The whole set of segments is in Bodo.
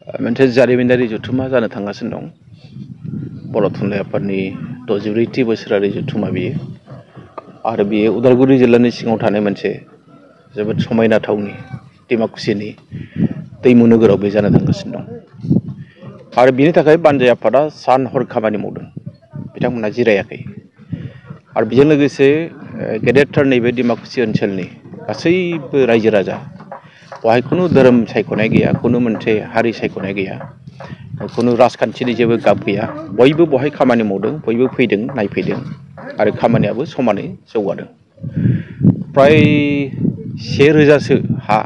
मोनसे जारिमिनारि जथुम्मा जानो थांगासिनो दं। बर' थुनलाइ आफादनि 64थि बोसोरारि जथुम्मा बियो। आरो बियो उदालगुरि जिल्लानि सिङाव थानाय मोनसे जोबोद समायना थावनि डिमाकुसिनि दैमु नोगोराव बे जानो थांगासिनो दं। आरो बिनि थाखाय बानजाय आफादा सान हर खामानि मावदों, बिथांमोनहा जिरायाखै। आरो बेजों लोगोसे गेदेरथार नैबे डिमाकुसि ओनसोलनि गासैबो रायजो राजा, बेवहाय खुनु धोरोम सायख'नाय गैया, खुनु मोनसे हारि सायख'नाय गैया, खुनु राजखान्थिनि जेबो गाब गैया, बयबो बेवहाय खामानि मावदों, बयबो फैदों, नायफैदों आरो खामानियाबो समानै जौगादों। फ्राय 1000सो हा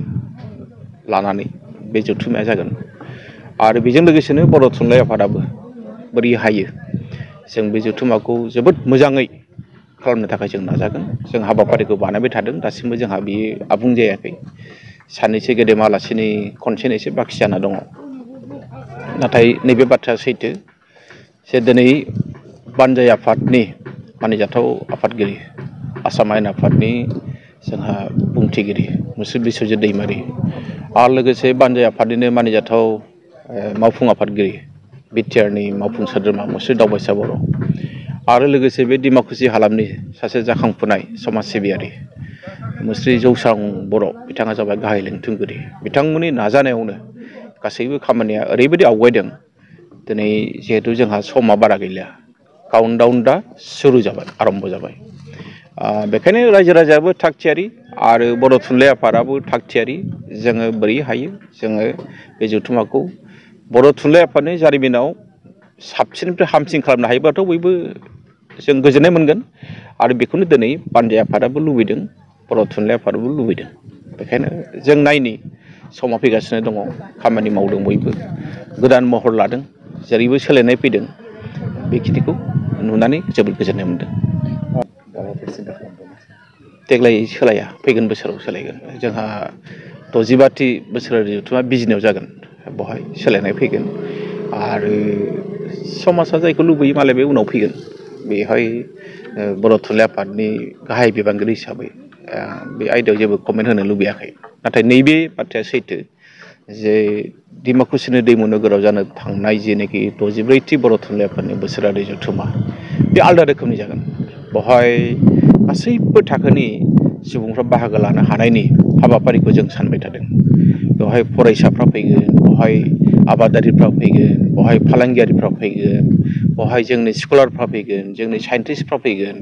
लानानै बे जथुम्माया जागोन। आरो बेजों लोगोसेनो बर' थुनलाइ आफादाबो बोरै हायो जों बे जथुम्माखौ जोबोद मोजाङै खालामनो थाखाय जों नाजागोन। जों हाबाफारिखौ बानायबाय थादों, दासिमबो जोंहा बेयो आबुं जायाखै। सानैसो गेदेमा आलासिनि कनसेन्ट एसे बाखि जाना दङ। नाथाय नैबे बाथ्राया सैथो जे दिनै बानजाय आफादनि मानिजाथाव आफादगिरि, आसाम आयेन आफादनि जोंहा बुंथिगिरि मुसुर बिस्वजित दैमारि, आरो लोगोसे बानजाय आफादनिनो मानिजाथाव मावफुं आफादगिरि बिटिआरनि मावफुं सोद्रोमा मुसुर दावबायसा बर', आरो लोगोसे बे डिमाकुसि हालामनि सासे जाखांफुनाय समाज सिबियारि मुस्रि जौस्रां बर', बिथाङा जाबाय गाहाय लेंथुमगिरि। बिथांमोननि नाजानायावनो गासैबो खामानिया ओरैबायदि आवगायदों, दिनै जिहेथु जोंहा समा बारा गैलिया, काउन्टडाउन दा सुरु जाबाय, आरम्भ जाबाय। बेखायनो रायजो राजायाबो थाग थियारि आरो बर' थुनलाइ आफादाबो थाग थियारि। जोङो बोरै हायो जोङो बे जथुम्माखौ बर' थुनलाइ आफादनि जारिमिनाव साबसिननिफ्राय हामसिन खालामनो हायोबाथ' बयबो जों गोजोननाय मोनगोन। आरो बेखौनो दिनै बानजाय आफादाबो लुबैदों, बर' थुनलाइ आफादाबो लुबैदों। बेखायनो जों नायनि समा फैगासिनो दङ, खामानि मावदों बयबो, गोदान महर लादों, जेरैबो सोलायनाय फैदों। बेखिनिखौ नुनानै जोबोद गोजोननाय मोनदों। देग्लाय सोलाया, फैगोन बोसोराव सोलायगोन। जोंहा 65थि बोसोरारि जथुम्मा बिजिनियाव जागोन, बेवहाय सोलायनाय फैगोन। आरो समाजा जायखौ लुबैयो मालाय बे उनाव फैगोन। बेहाय बर' थुनलाइ आफादनि गाहाय बिबानगिरि हिसाबै बे आयदायाव जेबो कमेन्ट होनो लुबैयाखै। नाथाय नैबे बाथ्राया सैथो जे डिमाकुसिनि दैमु नोगोराव जानो थांनाय जेनोखि 64थि बर' थुनलाइ आफादनि बोसोरारि जथुम्मा, बे आलादा रोखोमनि जागोन। बेवहाय गासैबो थाखोनि सुबुंफ्रा बाहागो लानो हानायनि हाबाफारिखौ जों सानबाय थादों। बेवहाय फरायसाफ्रा फैगोन, बेवहाय आबादारिफ्रा फैगोन, बेवहाय फालांगियारिफ्रा फैगोन, बेवहाय जोंनि स्कलारफ्रा फैगोन, जोंनि साइन्टिस्टफ्रा फैगोन।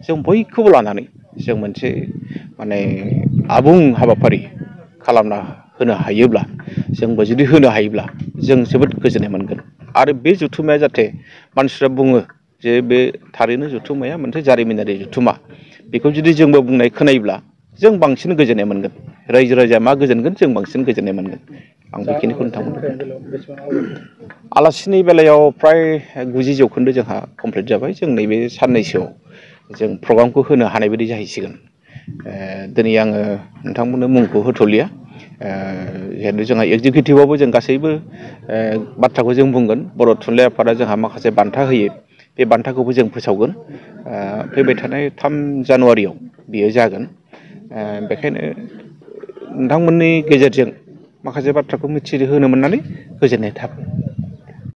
जों बयखौबो लानानै जों मोनसे माने आबुं हाबाफारि खालामना होनो हायोब्ला, जोंबो जुदि होनो हायोब्ला जों जोबोद गोजोननाय मोनगोन। आरो बे जथुम्माया जाहाथे मानसिफ्रा बुङो जे बे थारैनो जथुम्माया मोनसे जारिमिनारि जथुम्मा, बेखौ जुदि जोंबो बुंनाय खोनायोब्ला जों बांसिन गोजोननाय मोनगोन। रायजो राजाया मा गोजोनगोन, जों बांसिन गोजोननाय मोनगोन। आं बेखिनिखौ नोंथांमोननो आलासिनि बेलायाव फ्राय 90 जौखोन्दो जोंहा कमप्लिट जाबाय। जों नैबे साननैसोआव जों प्रग्रामखौ होनो हानाय बायदि जाहैसिगोन। दिनै आङो नोंथांमोननो मुंखौ होथ'लिया, जिहेतु जोंहा एक्जिकिउटिभआवबो जों गासैबो बाथ्राखौ जों बुंगोन। बर' थुनलाइ आफादा जोंहा माखासे बान्था होयो, बे बान्थाखौबो जों फोसावगोन। फैबाय थानाय 3 जानुवारियाव बियो जागोन। बेखायनो नोंथांमोननि गेजेरजों माखासे बाथ्राखौ मिथिहोनो मोननानै गोजोननाय थाबाय।